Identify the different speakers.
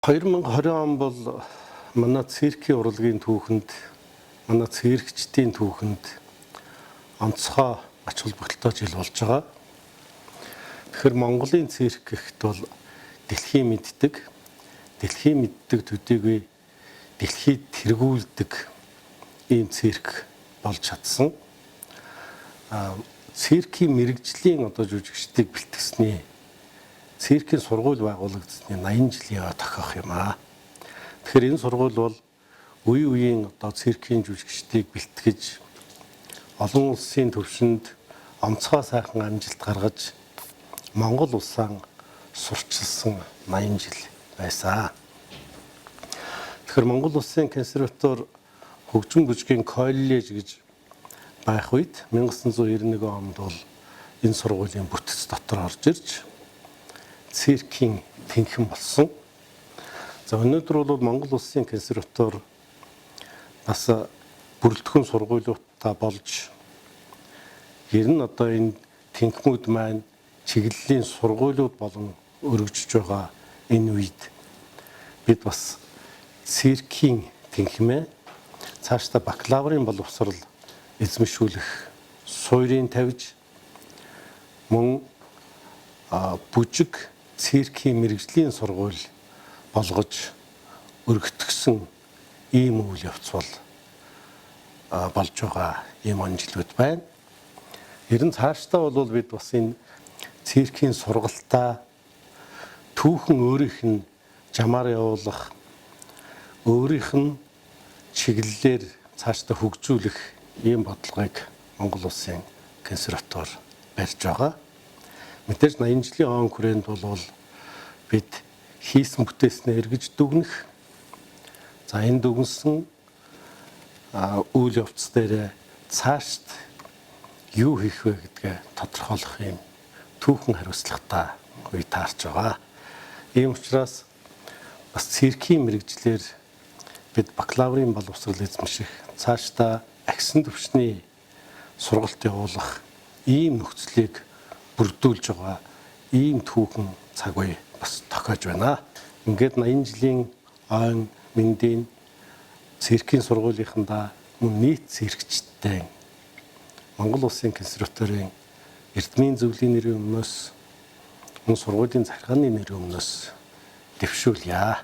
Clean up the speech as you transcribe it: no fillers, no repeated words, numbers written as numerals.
Speaker 1: 2020 он бол манай циркийн урлагийн түүхэнд, манай циркчдийн түүхэнд онцгой ач холбогдолтой жил болж байгаа. Тэгэхээр Монголын цирк гэхэд бол дэлхийн мэддэг төдийгүй дэлхийд тэргүүлдэг ийм цирк болж чадсан. Циркийн мэрэгжлийн жүжигчдийг бэлтгэсний циркийн сургууль байгуулагдсны 80 жилийн тохиох юм аа. Тэгэхээр энэ сургууль бол үе үеийн циркийн жүжигчдийг бэлтгэж олон улсын түвшинд онцгой сайхан амжилт гаргаж Монгол улсаа сурчилсан 80 жил байсан. Тэгэхээр Монгол улсын консерватори хөгжим бүжгийн коллеж гэж байх үед 1991 онд бол энэ сургуулийн бүтэц дотор орж ирж циркийн тэнхэн болсон. За өнөөдөр бол Монгол улсын консерватори бас бүрэлдэхүүн сургуулиудаа болж ер нь энэ тэнхмүүд маань чиглэлийн сургуулиуд болон өргөжж байгаа энэ үед бид бас циркийн тэнхмээ цаашдаа бакалаврын боловсрол эзэмшүүлэх суурийг тавьж мөн бүжиг циркийн мэрэгжлийн сургууль болгож өргөтгсөн ийм үйл явц болж байгаа ийм онжилууд байна. Ер нь цаашдаа бол бид бас энэ циркийн сургалтаа түүхэн өөрийнх нь жамаар явуулах, өөрийнх нь чиглэлээр цаашдаа хөгжүүлэх ийм бодлогыг Монгол улсын консерватори барьж байгаа. Мэдээж 80 жилийн он хүрээнд бол бид хийсэн бүтээснээ эргэж дүгнэх. За энэ дүгнсэн үйл явц дээр цаашд юу хийх вэ гэдгээ тодорхойлох юм түүхэн хариуцлагатай үе таарч байгаа. Ийм учраас бас циркийн мэрэгжлэр бид бакалаврын боловсрол эзэмших, цаашдаа агсан түвшний сургалт явуулах ийм нөхцөлийг бүрдүүлж байгаа ийм түүхэн цаг үе бас тохиож байна. Ингээд 80 жилийн ойн мэндийн циркийн сургуулийнхандаа мөн нийт циркчдтэй Монгол улсын консерваторийн эрдмийн зөвлөлийн нэрийн өмнөөс мөн сургуулийн захиргааны нэрийн өмнөөс дэвшүүлье.